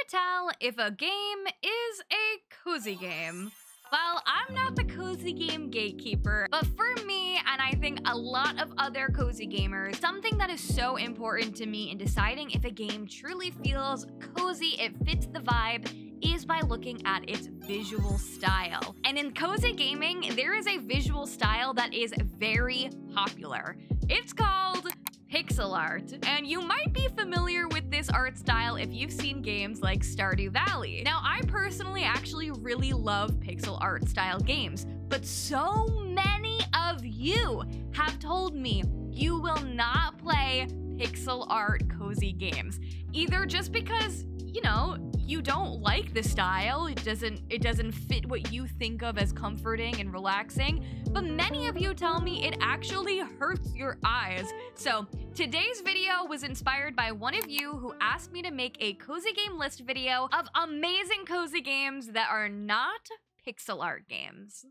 tell if a game is a cozy game? Well, I'm not the cozy game gatekeeper, but for me, and I think a lot of other cozy gamers, something that is so important to me in deciding if a game truly feels cozy, it fits the vibe, is by looking at its visual style. And in cozy gaming, there is a visual style that is very popular. It's called pixel art, and you might be familiar with this art style if you've seen games like Stardew Valley. Now, I personally actually really love pixel art style games, but so many of you have told me you will not play pixel art cozy games, either just because, you know, you don't like the style, it doesn't fit what you think of as comforting and relaxing, but many of you tell me it actually hurts your eyes. So today's video was inspired by one of you who asked me to make a cozy game list video of amazing cozy games that are not pixel art games.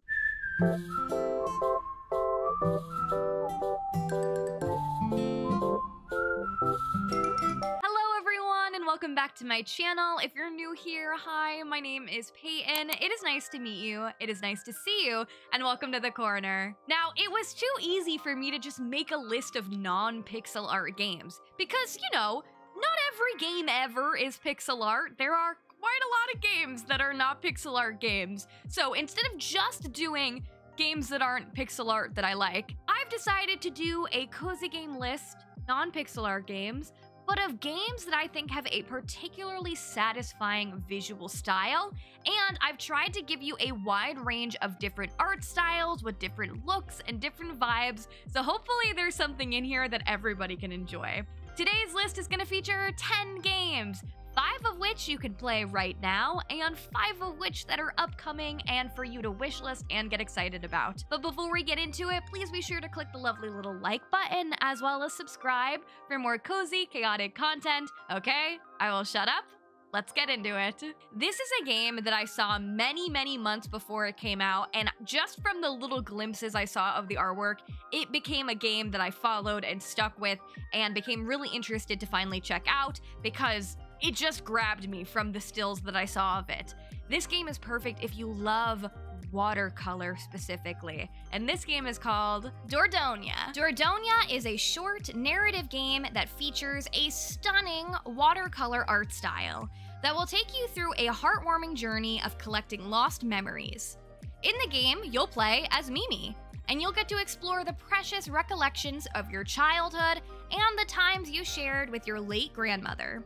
Welcome back to my channel. If you're new here, hi, my name is Payton. It is nice to meet you. It is nice to see you, and welcome to the corner. Now, it was too easy for me to just make a list of non-pixel art games because, you know, not every game ever is pixel art. There are quite a lot of games that are not pixel art games. So instead of just doing games that aren't pixel art that I like, I've decided to do a cozy game list, non-pixel art games, but of games that I think have a particularly satisfying visual style, and I've tried to give you a wide range of different art styles with different looks and different vibes, so hopefully there's something in here that everybody can enjoy. Today's list is going to feature 10 games, 5 of which you can play right now, and 5 of which that are upcoming and for you to wishlist and get excited about. But before we get into it, please be sure to click the lovely little like button as well as subscribe for more cozy, chaotic content. Okay, I will shut up. Let's get into it. This is a game that I saw many months before it came out, and just from the little glimpses I saw of the artwork, it became a game that I followed and stuck with and became really interested to finally check out because it just grabbed me from the stills that I saw of it. This game is perfect if you love watercolor specifically, and this game is called DORDOGNE. DORDOGNE is a short narrative game that features a stunning watercolor art style that will take you through a heartwarming journey of collecting lost memories. In the game, you'll play as Mimi, and you'll get to explore the precious recollections of your childhood and the times you shared with your late grandmother.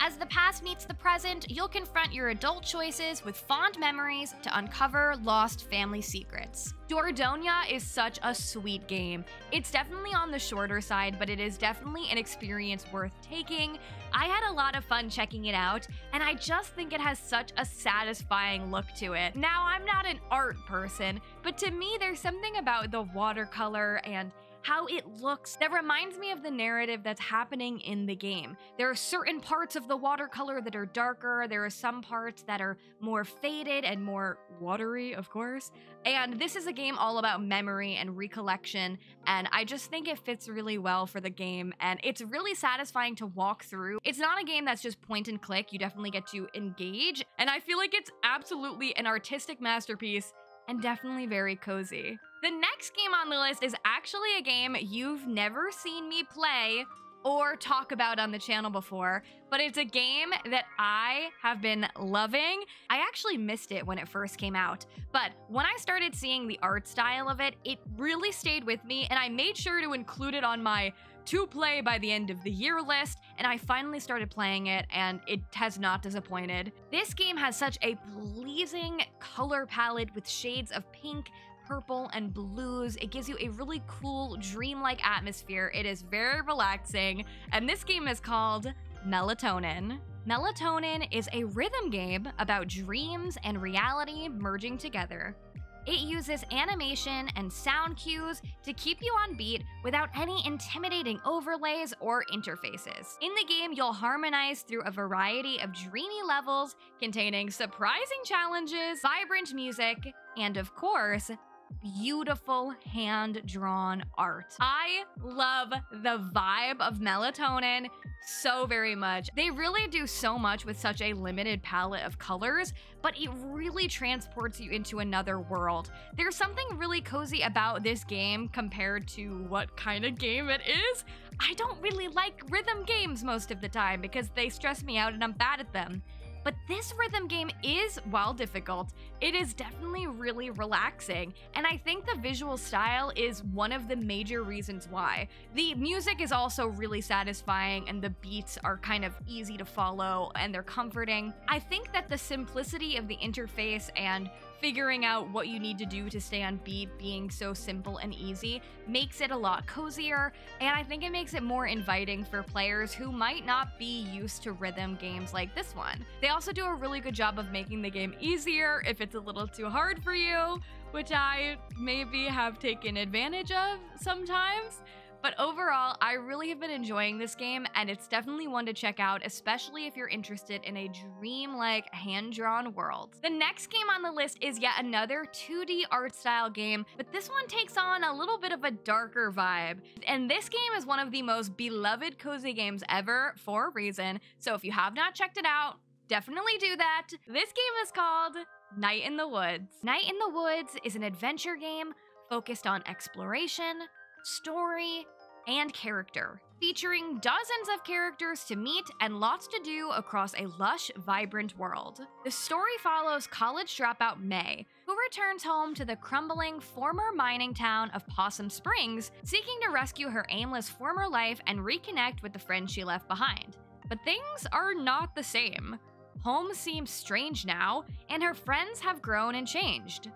As the past meets the present, you'll confront your adult choices with fond memories to uncover lost family secrets. DORDOGNE is such a sweet game. It's definitely on the shorter side, but it is definitely an experience worth taking. I had a lot of fun checking it out, and I just think it has such a satisfying look to it. Now, I'm not an art person, but to me, there's something about the watercolor and how it looks that reminds me of the narrative that's happening in the game. There are certain parts of the watercolor that are darker, there are some parts that are more faded and more watery, of course, and this is a game all about memory and recollection, and I just think it fits really well for the game, and it's really satisfying to walk through. It's not a game that's just point and click, you definitely get to engage, and I feel like it's absolutely an artistic masterpiece and definitely very cozy. The next game on the list is actually a game you've never seen me play or talk about on the channel before, but it's a game that I have been loving. I actually missed it when it first came out, but when I started seeing the art style of it, it really stayed with me, and I made sure to include it on my to play by the end of the year list, and I finally started playing it, and it has not disappointed. This game has such a pleasing color palette with shades of pink, purple, and blues. It gives you a really cool, dreamlike atmosphere. It is very relaxing, and this game is called MELATONIN. MELATONIN is a rhythm game about dreams and reality merging together. It uses animation and sound cues to keep you on beat without any intimidating overlays or interfaces. In the game, you'll harmonize through a variety of dreamy levels containing surprising challenges, vibrant music, and of course, beautiful hand-drawn art. I love the vibe of Melatonin so very much. They really do so much with such a limited palette of colors, but it really transports you into another world. There's something really cozy about this game compared to what kind of game it is. I don't really like rhythm games most of the time because they stress me out and I'm bad at them. But this rhythm game is, while difficult, it is definitely really relaxing, and I think the visual style is one of the major reasons why. The music is also really satisfying, and the beats are kind of easy to follow, and they're comforting. I think that the simplicity of the interface and figuring out what you need to do to stay on beat being so simple and easy makes it a lot cozier, and I think it makes it more inviting for players who might not be used to rhythm games like this one. They also do a really good job of making the game easier if it's a little too hard for you, which I maybe have taken advantage of sometimes. But overall, I really have been enjoying this game, and it's definitely one to check out, especially if you're interested in a dreamlike hand-drawn world. The next game on the list is yet another 2D art style game, but this one takes on a little bit of a darker vibe. And this game is one of the most beloved cozy games ever for a reason, so if you have not checked it out, definitely do that. This game is called Night in the Woods. Night in the Woods is an adventure game focused on exploration, story, and character, featuring dozens of characters to meet and lots to do across a lush, vibrant world. The story follows college dropout May, who returns home to the crumbling former mining town of Possum Springs, seeking to rescue her aimless former life and reconnect with the friends she left behind. But things are not the same. Home seems strange now, and her friends have grown and changed.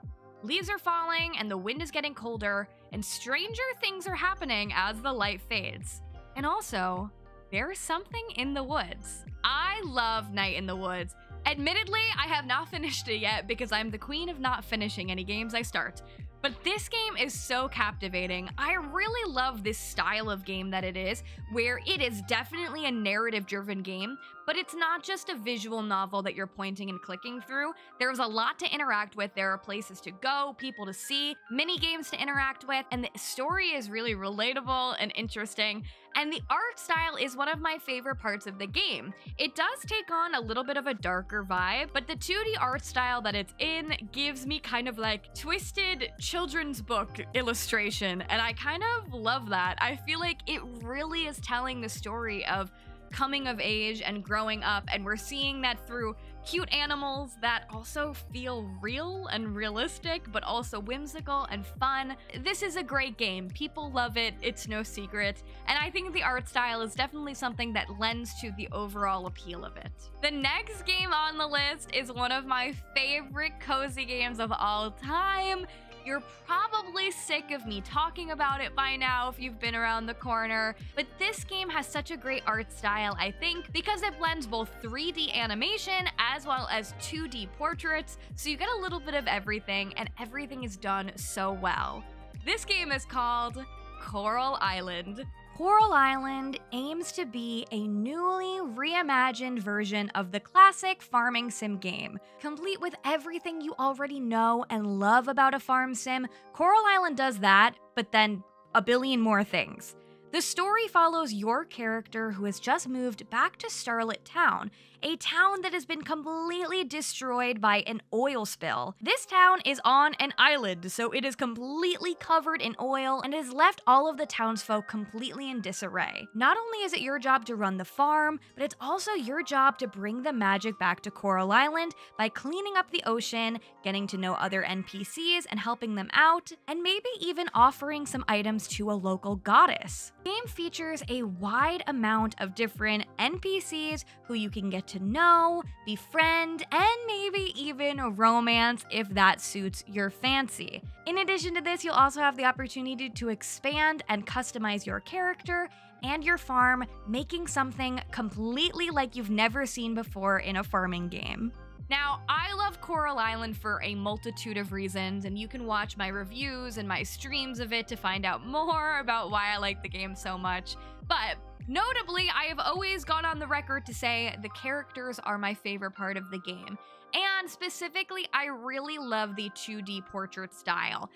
Leaves are falling, and the wind is getting colder, and stranger things are happening as the light fades. And also, there's something in the woods. I love Night in the Woods. Admittedly, I have not finished it yet because I'm the queen of not finishing any games I start. But this game is so captivating. I really love this style of game that it is, where it is definitely a narrative-driven game, but it's not just a visual novel that you're pointing and clicking through. There's a lot to interact with. There are places to go, people to see, mini games to interact with, and the story is really relatable and interesting. And the art style is one of my favorite parts of the game. It does take on a little bit of a darker vibe, but the 2D art style that it's in gives me kind of like twisted children's book illustration, and I kind of love that. I feel like it really is telling the story of coming of age and growing up, and we're seeing that through cute animals that also feel real and realistic, but also whimsical and fun. This is a great game. People love it. It's no secret. And I think the art style is definitely something that lends to the overall appeal of it. The next game on the list is one of my favorite cozy games of all time. You're probably sick of me talking about it by now if you've been around the corner, but this game has such a great art style, I think, because it blends both 3D animation as well as 2D portraits, so you get a little bit of everything, and everything is done so well. This game is called Coral Island. Coral Island aims to be a newly reimagined version of the classic farming sim game. Complete with everything you already know and love about a farm sim, Coral Island does that, but then a billion more things. The story follows your character who has just moved back to Starlit Town, a town that has been completely destroyed by an oil spill. This town is on an island, so it is completely covered in oil and has left all of the townsfolk completely in disarray. Not only is it your job to run the farm, but it's also your job to bring the magic back to Coral Island by cleaning up the ocean, getting to know other NPCs and helping them out, and maybe even offering some items to a local goddess. The game features a wide amount of different NPCs who you can get to know, befriend, and maybe even romance if that suits your fancy. In addition to this, you'll also have the opportunity to expand and customize your character and your farm, making something completely like you've never seen before in a farming game. Now, I love Coral Island for a multitude of reasons, and you can watch my reviews and my streams of it to find out more about why I like the game so much. But notably, I have always gone on the record to say the characters are my favorite part of the game. And specifically, I really love the 2D portrait style.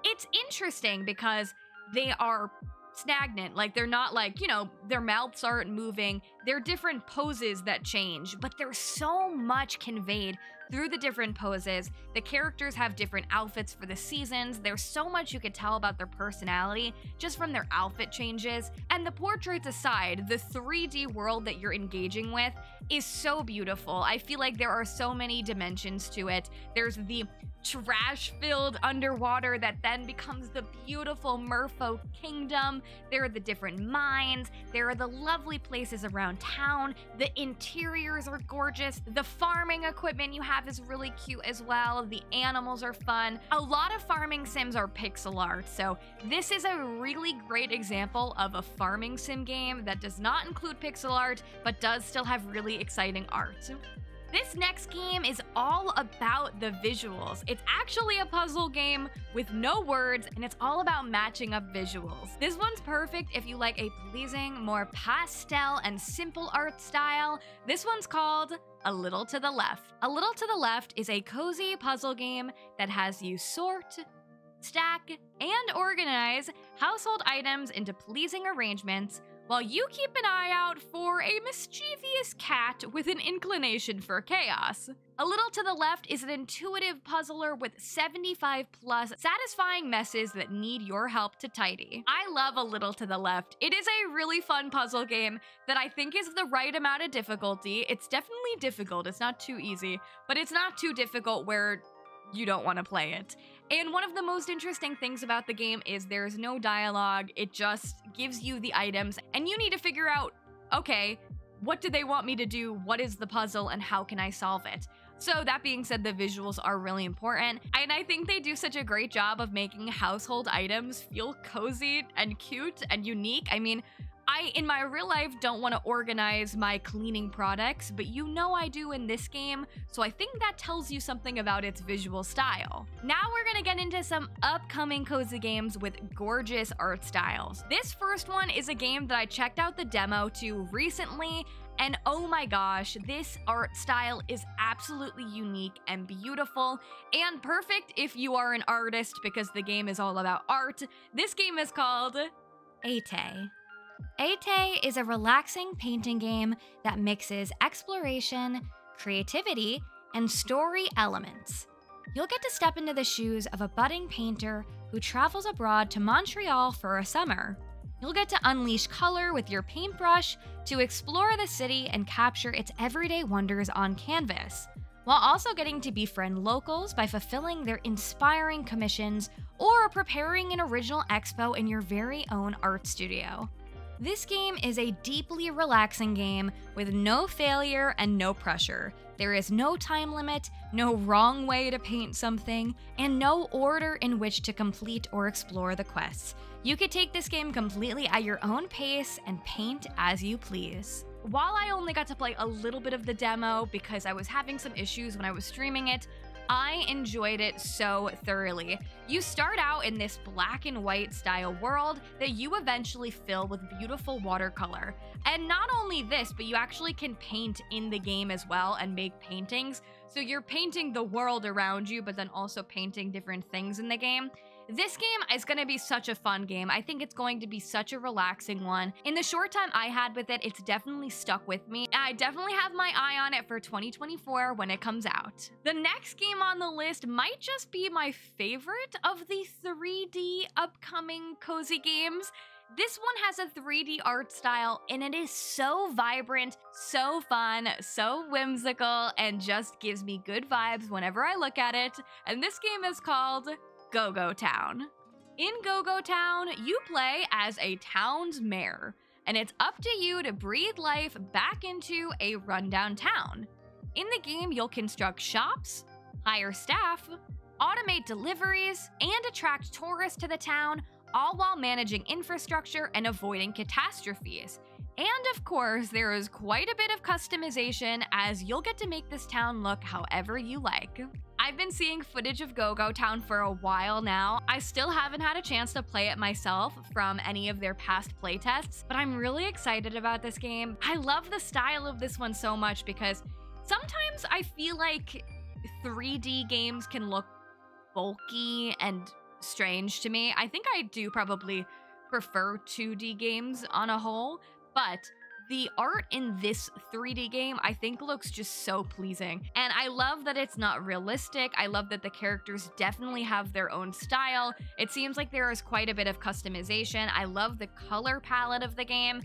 it's interesting because they are stagnant. Like, they're not like, you know, their mouths aren't moving. They're different poses that change, but there's so much conveyed through the different poses. The characters have different outfits for the seasons. There's so much you could tell about their personality just from their outfit changes. And the portraits aside, the 3D world that you're engaging with is so beautiful. I feel like there are so many dimensions to it. There's the trash-filled underwater that then becomes the beautiful Merfolk Kingdom. There are the different mines. There are the lovely places around town. The interiors are gorgeous. The farming equipment you have is really cute as well. The animals are fun. A lot of farming sims are pixel art, so this is a really great example of a farming sim game that does not include pixel art, but does still have really exciting art. This next game is all about the visuals. It's actually a puzzle game with no words, and it's all about matching up visuals. This one's perfect if you like a pleasing, more pastel and simple art style. This one's called A Little to the Left. A Little to the Left is a cozy puzzle game that has you sort, stack, and organize household items into pleasing arrangements, while you keep an eye out for a mischievous cat with an inclination for chaos. A Little to the Left is an intuitive puzzler with 75+ satisfying messes that need your help to tidy. I love A Little to the Left. It is a really fun puzzle game that I think is the right amount of difficulty. It's definitely difficult, it's not too easy, but it's not too difficult where you don't want to play it. And one of the most interesting things about the game is there's no dialogue. It just gives you the items, and you need to figure out, okay, what do they want me to do? What is the puzzle, and how can I solve it? So that being said, the visuals are really important, and I think they do such a great job of making household items feel cozy and cute and unique. I mean, I, in my real life, don't want to organize my cleaning products, but you know I do in this game, so I think that tells you something about its visual style. Now we're gonna get into some upcoming cozy games with gorgeous art styles. This first one is a game that I checked out the demo to recently, and oh my gosh, this art style is absolutely unique and beautiful, and perfect if you are an artist because the game is all about art. This game is called Ate. Ate is a relaxing painting game that mixes exploration, creativity, and story elements. You'll get to step into the shoes of a budding painter who travels abroad to Montreal for a summer. You'll get to unleash color with your paintbrush to explore the city and capture its everyday wonders on canvas, while also getting to befriend locals by fulfilling their inspiring commissions or preparing an original expo in your very own art studio. This game is a deeply relaxing game with no failure and no pressure. There is no time limit, no wrong way to paint something, and no order in which to complete or explore the quests. You could take this game completely at your own pace and paint as you please. While I only got to play a little bit of the demo because I was having some issues when I was streaming it, I enjoyed it so thoroughly. You start out in this black and white style world that you eventually fill with beautiful watercolor. And not only this, but you actually can paint in the game as well and make paintings. So you're painting the world around you, but then also painting different things in the game. This game is going to be such a fun game. I think it's going to be such a relaxing one. In the short time I had with it, it's definitely stuck with me. I definitely have my eye on it for 2024 when it comes out. The next game on the list might just be my favorite of the 3D upcoming cozy games. This one has a 3D art style, and it is so vibrant, so fun, so whimsical, and just gives me good vibes whenever I look at it. And this game is called Go-Go Town. In Go-Go Town, you play as a town's mayor, and it's up to you to breathe life back into a rundown town. In the game, you'll construct shops, hire staff, automate deliveries, and attract tourists to the town, all while managing infrastructure and avoiding catastrophes. And of course, there is quite a bit of customization, as you'll get to make this town look however you like. I've been seeing footage of Go-Go Town for a while now. I still haven't had a chance to play it myself from any of their past playtests, but I'm really excited about this game. I love the style of this one so much because sometimes I feel like 3D games can look bulky and strange to me. I think I do probably prefer 2D games on a whole, but the art in this 3D game, I think, looks just so pleasing. And I love that it's not realistic. I love that the characters definitely have their own style. It seems like there is quite a bit of customization. I love the color palette of the game.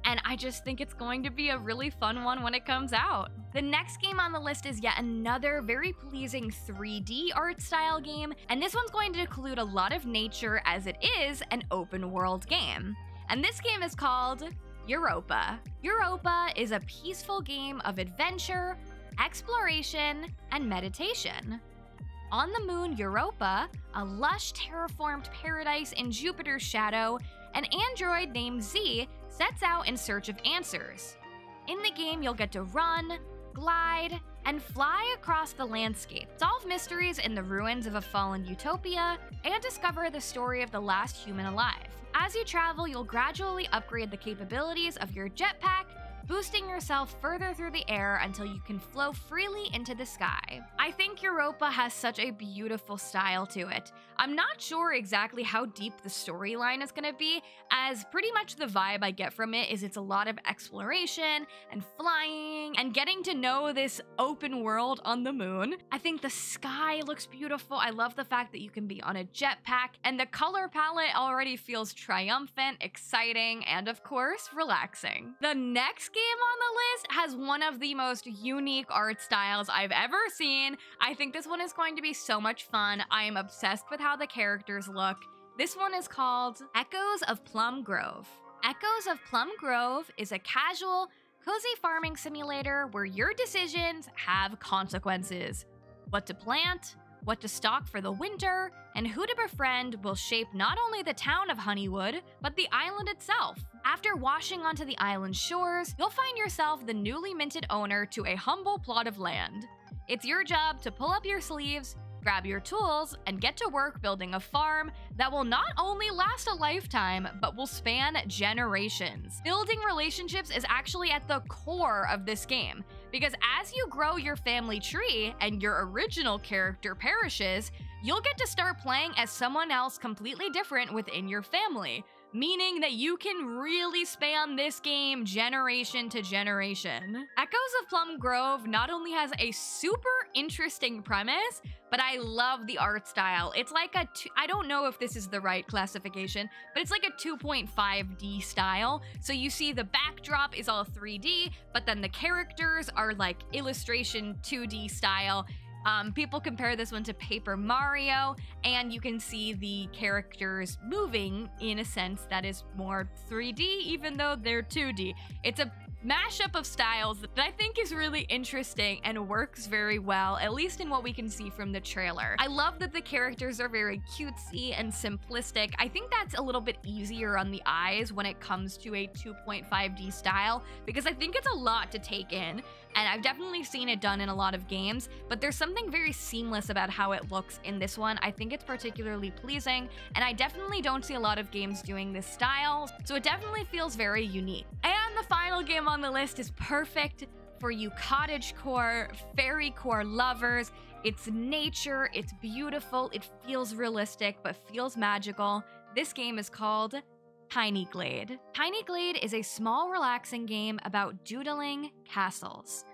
And I just think it's going to be a really fun one when it comes out. The next game on the list is yet another very pleasing 3D art style game, and this one's going to include a lot of nature as it is an open world game. And this game is called EUROPA. EUROPA is a peaceful game of adventure, exploration, and meditation. On the moon Europa, a lush terraformed paradise in Jupiter's shadow, an android named Z sets out in search of answers. In the game, you'll get to run, glide, and fly across the landscape, solve mysteries in the ruins of a fallen utopia, and discover the story of the last human alive. As you travel, you'll gradually upgrade the capabilities of your jetpack, boosting yourself further through the air until you can flow freely into the sky. I think EUROPA has such a beautiful style to it. I'm not sure exactly how deep the storyline is going to be, as pretty much the vibe I get from it is it's a lot of exploration and flying and getting to know this open world on the moon. I think the sky looks beautiful. I love the fact that you can be on a jetpack, and the color palette already feels triumphant, exciting, and of course, relaxing. The next game on the list has one of the most unique art styles I've ever seen. I think this one is going to be so much fun. I am obsessed with how the characters look. This one is called Echoes of Plum Grove. Echoes of Plum Grove is a casual, cozy farming simulator where your decisions have consequences. What to plant, what to stock for the winter, and who to befriend will shape not only the town of Honeywood, but the island itself. After washing onto the island shores, you'll find yourself the newly minted owner to a humble plot of land. It's your job to pull up your sleeves, grab your tools, and get to work building a farm that will not only last a lifetime, but will span generations. Building relationships is actually at the core of this game, because as you grow your family tree and your original character perishes, you'll get to start playing as someone else completely different within your family, meaning that you can really span this game generation to generation. Echoes of Plum Grove not only has a super interesting premise, but I love the art style. It's like I don't know if this is the right classification, but it's like a 2.5D style. So you see the backdrop is all 3D, but then the characters are like illustration 2D style. People compare this one to Paper Mario, and you can see the characters moving in a sense that is more 3D, even though they're 2D. It's a mashup of styles that I think is really interesting and works very well, at least in what we can see from the trailer. I love that the characters are very cutesy and simplistic. I think that's a little bit easier on the eyes when it comes to a 2.5D style, because I think it's a lot to take in, and I've definitely seen it done in a lot of games, but there's something very seamless about how it looks in this one. I think it's particularly pleasing, and I definitely don't see a lot of games doing this style, so it definitely feels very unique. And the final game on the list is perfect for you cottagecore, fairycore lovers. It's nature, it's beautiful, it feels realistic, but feels magical. This game is called tinyglade. Tinyglade is a small, relaxing game about doodling castles.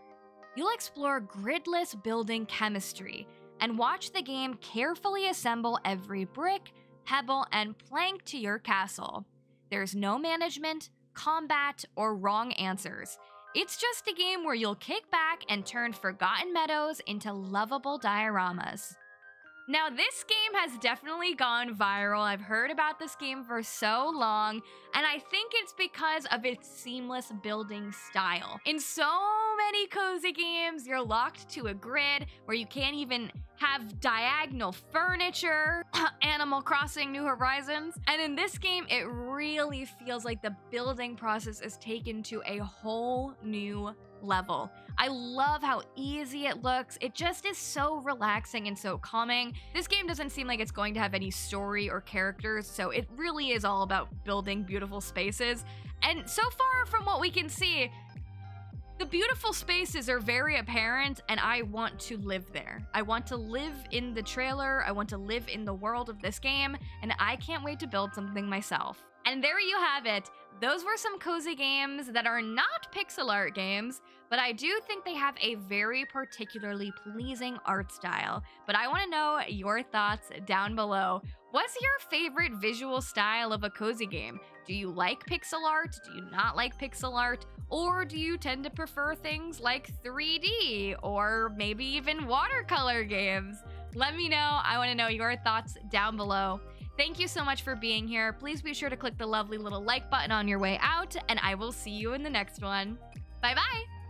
You'll explore gridless building chemistry and watch the game carefully assemble every brick, pebble, and plank to your castle. There's no management, combat, or wrong answers. It's just a game where you'll kick back and turn forgotten meadows into lovable dioramas. Now, this game has definitely gone viral. I've heard about this game for so long, and I think it's because of its seamless building style. In so many cozy games, you're locked to a grid where you can't even have diagonal furniture. Animal Crossing New Horizons. And in this game, it really feels like the building process is taken to a whole new level. I love how easy it looks. It just is so relaxing and so calming. This game doesn't seem like it's going to have any story or characters, so it really is all about building beautiful spaces. And so far from what we can see, The beautiful spaces are very apparent, and I want to live there. I want to live in the trailer, I want to live in the world of this game, and I can't wait to build something myself. And there you have it. Those were some cozy games that are not pixel art games, but I do think they have a very particularly pleasing art style. But I want to know your thoughts down below. What's your favorite visual style of a cozy game? Do you like pixel art? Do you not like pixel art? Or do you tend to prefer things like 3D or maybe even watercolor games? Let me know. I want to know your thoughts down below. Thank you so much for being here. Please be sure to click the lovely little like button on your way out, and I will see you in the next one. Bye-bye!